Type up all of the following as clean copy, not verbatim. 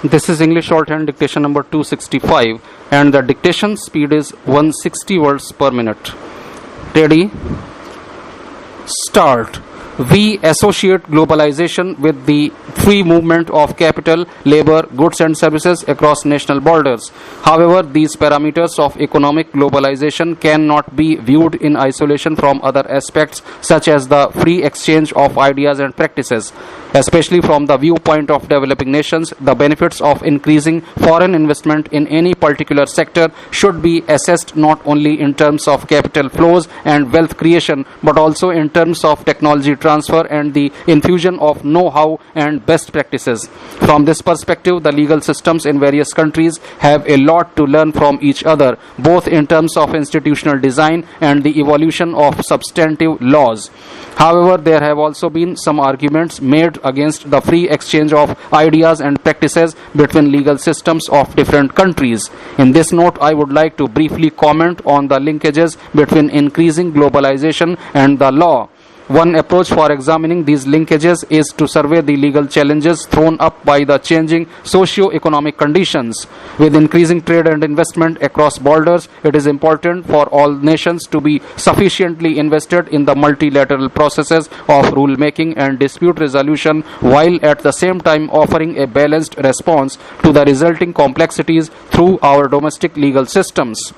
This is English shorthand dictation number 265 and the dictation speed is 160 words per minute. Ready? Start. We associate globalization with the free movement of capital, labor, goods and services across national borders. However, these parameters of economic globalization cannot be viewed in isolation from other aspects such as the free exchange of ideas and practices. Especially from the viewpoint of developing nations, the benefits of increasing foreign investment in any particular sector should be assessed not only in terms of capital flows and wealth creation, but also in terms of technology transfer and the infusion of know-how and best practices. From this perspective, the legal systems in various countries have a lot to learn from each other, both in terms of institutional design and the evolution of substantive laws. However, there have also been some arguments made against the free exchange of ideas and practices between legal systems of different countries. In this note, I would like to briefly comment on the linkages between increasing globalization and the law. One approach for examining these linkages is to survey the legal challenges thrown up by the changing socio-economic conditions. With increasing trade and investment across borders, it is important for all nations to be sufficiently invested in the multilateral processes of rulemaking and dispute resolution, while at the same time offering a balanced response to the resulting complexities through our domestic legal systems.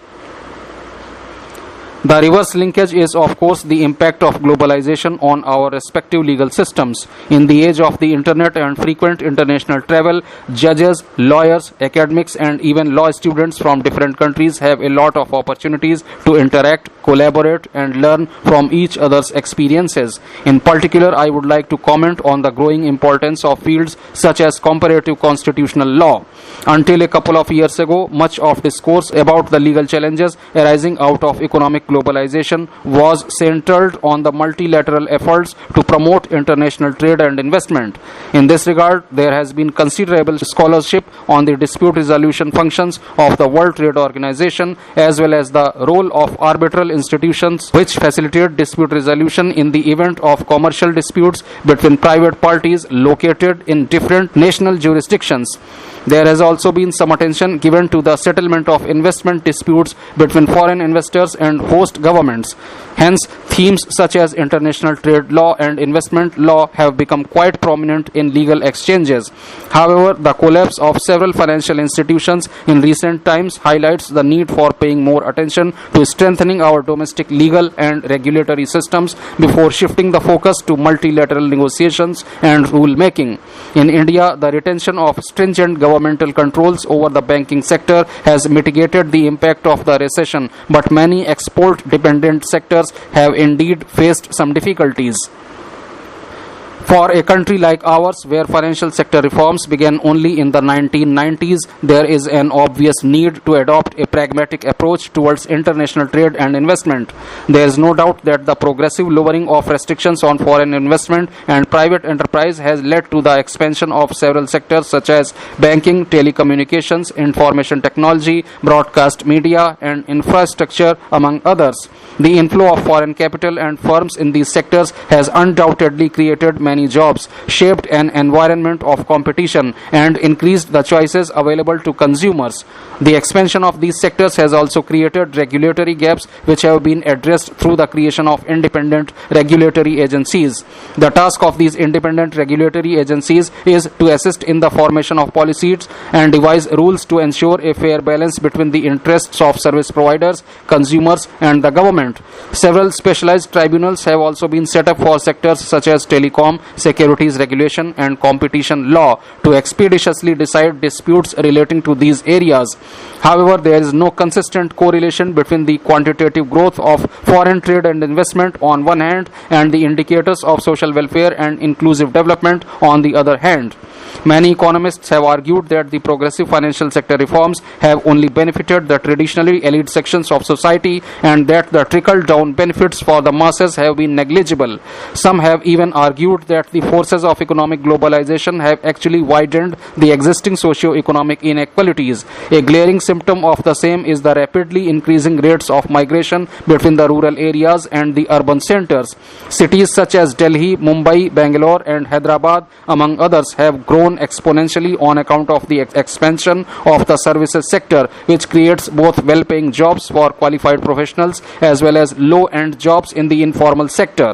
The reverse linkage is, of course, the impact of globalization on our respective legal systems. In the age of the internet and frequent international travel, judges, lawyers, academics, and even law students from different countries have a lot of opportunities to interact, collaborate, and learn from each other's experiences. In particular, I would like to comment on the growing importance of fields such as comparative constitutional law. Until a couple of years ago, much of discourse about the legal challenges arising out of economic globalization was centered on the multilateral efforts to promote international trade and investment. In this regard, there has been considerable scholarship on the dispute resolution functions of the World Trade Organization, as well as the role of arbitral institutions which facilitate dispute resolution in the event of commercial disputes between private parties located in different national jurisdictions. There has also been some attention given to the settlement of investment disputes between foreign investors and host governments. Hence, themes such as international trade law and investment law have become quite prominent in legal exchanges. However, the collapse of several financial institutions in recent times highlights the need for paying more attention to strengthening our domestic legal and regulatory systems before shifting the focus to multilateral negotiations and rule making. In India, the retention of stringent governmental controls over the banking sector has mitigated the impact of the recession, but many export-dependent sectors have indeed faced some difficulties. For a country like ours, where financial sector reforms began only in the 1990s, there is an obvious need to adopt a pragmatic approach towards international trade and investment. There is no doubt that the progressive lowering of restrictions on foreign investment and private enterprise has led to the expansion of several sectors such as banking, telecommunications, information technology, broadcast media, and infrastructure, among others. The inflow of foreign capital and firms in these sectors has undoubtedly created many jobs, shaped an environment of competition, and increased the choices available to consumers. The expansion of these sectors has also created regulatory gaps which have been addressed through the creation of independent regulatory agencies. The task of these independent regulatory agencies is to assist in the formation of policies and devise rules to ensure a fair balance between the interests of service providers, consumers, and the government. Several specialized tribunals have also been set up for sectors such as telecom, securities regulation, and competition law to expeditiously decide disputes relating to these areas. However, there is no consistent correlation between the quantitative growth of foreign trade and investment on one hand and the indicators of social welfare and inclusive development on the other hand. Many economists have argued that the progressive financial sector reforms have only benefited the traditionally elite sections of society and that the trickle-down benefits for the masses have been negligible. Some have even argued that that the forces of economic globalization have actually widened the existing socio-economic inequalities. A glaring symptom of the same is the rapidly increasing rates of migration between the rural areas and the urban centers. Cities such as Delhi, Mumbai, Bangalore, and Hyderabad, among others, have grown exponentially on account of the expansion of the services sector, which creates both well-paying jobs for qualified professionals as well as low-end jobs in the informal sector.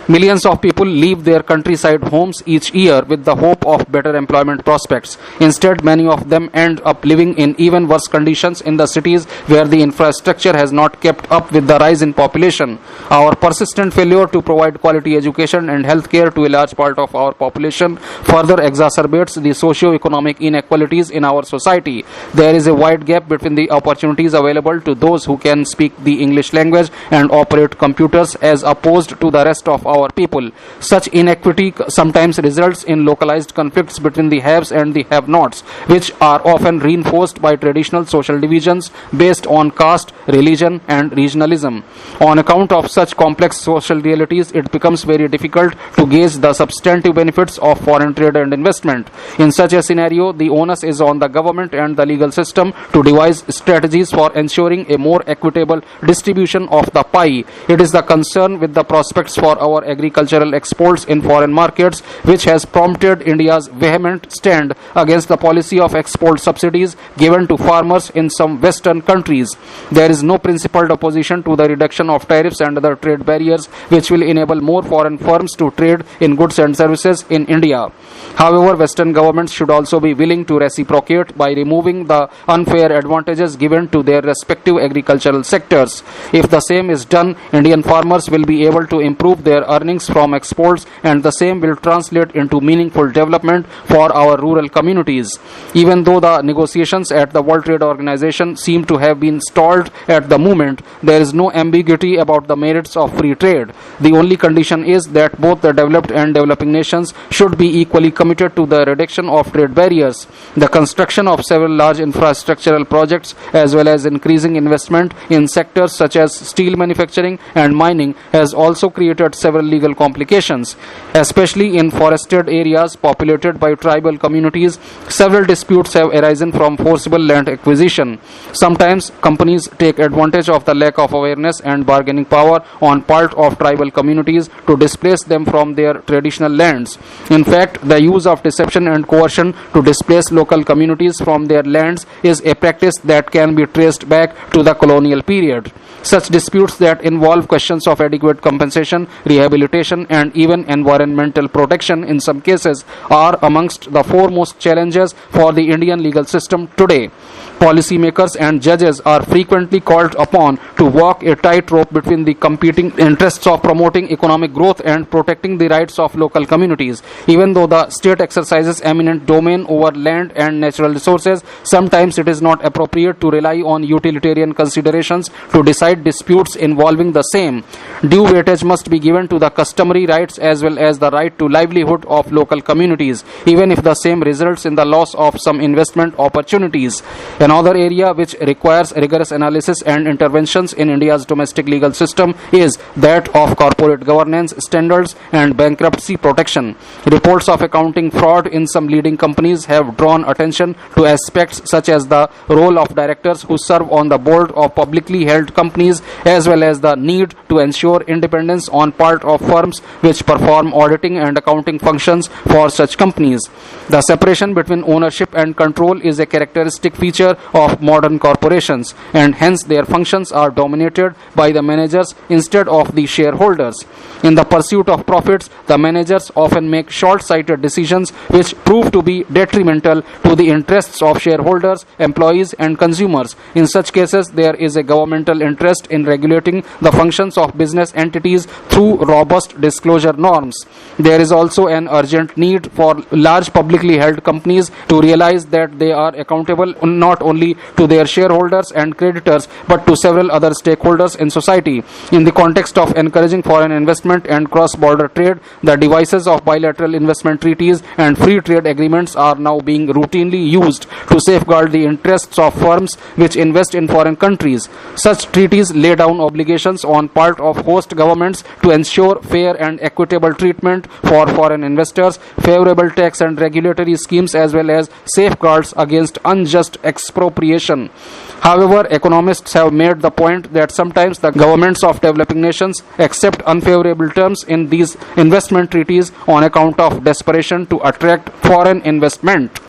Millions of people leave their countryside homes each year with the hope of better employment prospects. Instead, many of them end up living in even worse conditions in the cities where the infrastructure has not kept up with the rise in population. Our persistent failure to provide quality education and health care to a large part of our population further exacerbates the socio-economic inequalities in our society. There is a wide gap between the opportunities available to those who can speak the English language and operate computers as opposed to the rest of our people. Such inequity sometimes results in localized conflicts between the haves and the have-nots, which are often reinforced by traditional social divisions based on caste, religion, and regionalism. On account of such complex social realities, it becomes very difficult to gauge the substantive benefits of foreign trade and investment. In such a scenario, the onus is on the government and the legal system to devise strategies for ensuring a more equitable distribution of the pie. It is the concern with the prospects for our agricultural exports in foreign markets which has prompted India's vehement stand against the policy of export subsidies given to farmers in some Western countries. There is no principled opposition to the reduction of tariffs and other trade barriers which will enable more foreign firms to trade in goods and services in India. However, Western governments should also be willing to reciprocate by removing the unfair advantages given to their respective agricultural sectors. If the same is done, Indian farmers will be able to improve their earnings from exports, and the same will translate into meaningful development for our rural communities. Even though the negotiations at the World Trade Organization seem to have been stalled at the moment, there is no ambiguity about the merits of free trade. The only condition is that both the developed and developing nations should be equally committed to the reduction of trade barriers. The construction of several large infrastructural projects as well as increasing investment in sectors such as steel manufacturing and mining has also created several legal complications. Especially in forested areas populated by tribal communities, several disputes have arisen from forcible land acquisition. Sometimes companies take advantage of the lack of awareness and bargaining power on part of tribal communities to displace them from their traditional lands. In fact, the use of deception and coercion to displace local communities from their lands is a practice that can be traced back to the colonial period. Such disputes that involve questions of adequate compensation, rehabilitation, and even environmental protection in some cases are amongst the foremost challenges for the Indian legal system today. Policymakers and judges are frequently called upon to walk a tightrope between the competing interests of promoting economic growth and protecting the rights of local communities. Even though the state exercises eminent domain over land and natural resources, sometimes it is not appropriate to rely on utilitarian considerations to decide disputes involving the same. Due weightage must be given to the customary rights as well as the right to livelihood of local communities, even if the same results in the loss of some investment opportunities. Another area which requires rigorous analysis and interventions in India's domestic legal system is that of corporate governance standards and bankruptcy protection. Reports of accounting fraud in some leading companies have drawn attention to aspects such as the role of directors who serve on the board of publicly held companies, as well as the need to ensure independence on part of firms which perform auditing and accounting functions for such companies. The separation between ownership and control is a characteristic feature of modern corporations, and hence their functions are dominated by the managers instead of the shareholders. In the pursuit of profits, the managers often make short-sighted decisions which prove to be detrimental to the interests of shareholders, employees, and consumers. In such cases, there is a governmental interest in regulating the functions of business entities through robust disclosure norms. There is also an urgent need for large publicly held companies to realize that they are accountable not only to their shareholders and creditors but to several other stakeholders in society. In the context of encouraging foreign investment and cross-border trade, the devices of bilateral investment treaties and free trade agreements are now being routinely used to safeguard the interests of firms which invest in foreign countries. Such treaties lay down obligations on part of host governments to ensure ensure fair and equitable treatment for foreign investors, favorable tax and regulatory schemes, as well as safeguards against unjust expropriation. However, economists have made the point that sometimes the governments of developing nations accept unfavorable terms in these investment treaties on account of desperation to attract foreign investment.